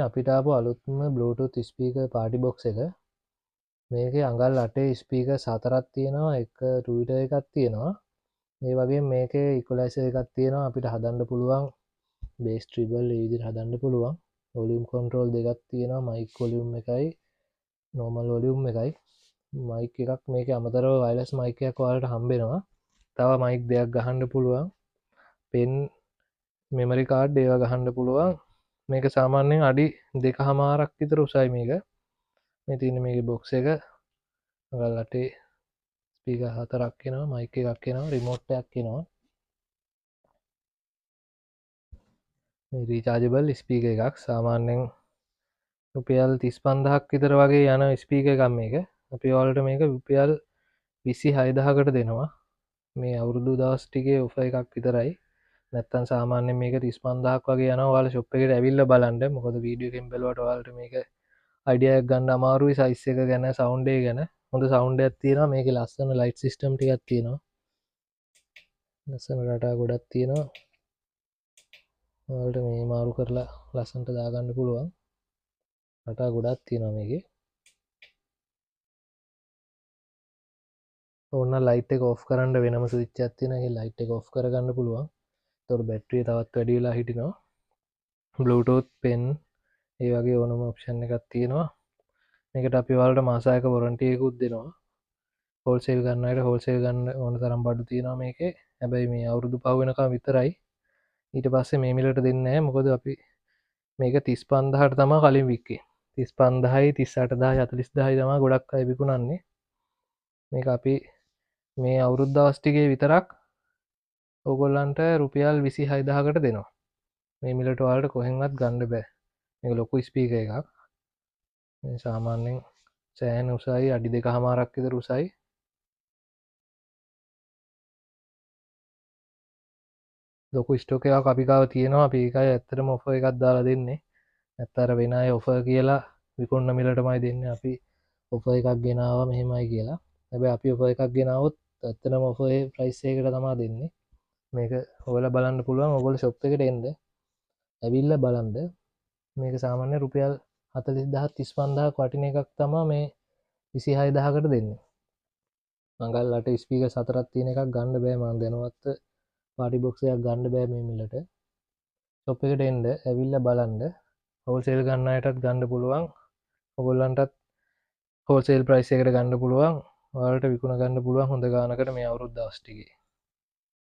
අපිට ආපු අලුත්ම Bluetooth ස්පීකර් පාටි බොක්ස් එක. මේකේ අඟල් 8 ස්පීකර් 4ක් තියෙනවා, එක ට්විටර් එකක් තියෙනවා. ඒ වගේ මේකේ ඉක්වලයිසර් එකක් තියෙනවා. අපිට හදන්න පුළුවන් බේස් ට්‍රිබල් ඒ විදිහට හදන්න පුළුවන්. වොලියුම් කන්ට්‍රෝල් දෙකක් තියෙනවා, මයික් වොලියුම් එකයි නෝමල් වොලියුම් එකයි. මයික් එකක් මේකේ අමතරව වයර්ලස් මයික් එකක් ඔයාලට හම්බෙනවා. තව මයික් දෙකක් ගහන්න පුළුවන්. පෙන් මෙමරි කාඩ් ඒවා ගහන්න පුළුවන්. මේක සාමාන්‍යයෙන් අඩි 2.5ක් විතර උසයි මේක. මේ තියෙන මේකේ බොක්ස් එක අඟල් 8 ස්පීකර් 4ක් එනවා, මයික් එකක් එනවා, රිමෝට් එකක් එනවා. මේ රීචාර්ජබල් ස්පීකර් එකක්. සාමාන්‍යයෙන් රුපියල් 35000ක් විතර වගේ යන ස්පීකර් එකක් මේක. අපි ඔයාලට මේක රුපියල් 26000කට දෙනවා. මේ අවුරුදු දවස් ටිකේ ඔෆර් එකක් විතරයි. නැත්තම් සාමාන්‍යයෙන් මේක 35000ක් වගේ යනවා. ඔයාලා ෂොප් එකට ඇවිල්ලා බලන්න. මොකද වීඩියෝ එකෙන් බලුවට ඔයාලට මේක අයිඩියා එකක් ගන්න අමාරුයි. සයිස් එක ගැන, සවුන්ඩ් එක ගැන. හොඳ සවුන්ඩ් එකක් තියෙනවා. මේකේ ලස්සන ලයිට් සිස්ටම් ටිකක් තියෙනවා. ලස්සන රටා ගොඩක් තියෙනවා. ඔයාලට මේ මාරු කරලා ලස්සනට දාගන්න පුළුවන්. රටා ගොඩක් තියෙනවා මේකේ. ඕන්න ලයිට් එක ඔෆ් කරන්න වෙනම ස්විච් එකක් තියෙනවා. ඒ ලයිට් එක ඔෆ් කරගන්න පුළුවන්. ඒතකොට බැටරිය තවත් වැඩි වෙලා හිටිනවා. Bluetooth pen ඒ වගේ ඕනම ඔප්ෂන් එකක් තියෙනවා. මේකට අපි ඔයාලට මාස 6ක වොරන්ටි එකකුත් දෙනවා. හෝල්සේල් ගන්න අයට හෝල්සේල් ගන්න ඕන තරම් බඩු තියෙනවා මේකේ. හැබැයි මේ අවුරුදු පහ වෙනකම් විතරයි. ඊට පස්සේ මේ මිලට දෙන්නේ නැහැ. මොකද අපි මේක 35000ට තමයි කලින් වික්කේ. 35000යි 38000යි 40000යි තමයි ගොඩක් අය විකුණන්නේ. මේක අපි මේ අවුරුදු දවස් ටිකේ විතරක් ඕගොල්ලන්ට රුපියල් 26000කට දෙනවා. මේ මිලට ඔයාලට කොහෙන්වත් ගන්න බෑ. මේක ලොකු ස්පීකර් එකක්. මේ සාමාන්‍යයෙන් සෑහෙන උසයි, අඩි 2.5ක් විතර උසයි. ලොකු ස්ටොක් එකක් අපි ගාව තියෙනවා. අපි ඒකයි ඇත්තටම ඔෆර් එකක් දාලා දෙන්නේ. නැත්නම් අර වෙන අය ඔෆර් කියලා විකුණන මිලටමයි දෙන්නේ. අපි ඔෆර් එකක් ගෙනාවා මෙහෙමයි කියලා. හැබැයි අපි ඔෆර් එකක් ගෙනාවොත් ඇත්තටම ඔෆර් ඒ ප්‍රයිස් එකකට තමයි දෙන්නේ. මේක ඔයාලා බලන්න පුළුවන්. ඔයගොල්ලෝ ෂොප් එකට එන්න. ඇවිල්ලා බලන්න. මේක සාමාන්‍ය රුපියල් 40000 35000ක් වටින එකක් තමයි මේ 26000කට දෙන්නේ. මංගල් 8 ස්පීකර් 4ක් තියෙන එකක් ගන්න බෑ. මම දැනුවත් පාටි බොක්ස් එකක් ගන්න බෑ මේ මිලට. ෂොප් එකට එන්න, ඇවිල්ලා බලන්න. හෝල්සේල් ගන්න අයටත් ගන්න පුළුවන්. ඔයගොල්ලන්ටත් හෝල්සේල් ප්‍රයිස් එකකට ගන්න පුළුවන්. ඔයාලට විකුණ ගන්න පුළුවන් හොඳ ගානකට මේ අවුරුදු දවස් ටිකේ.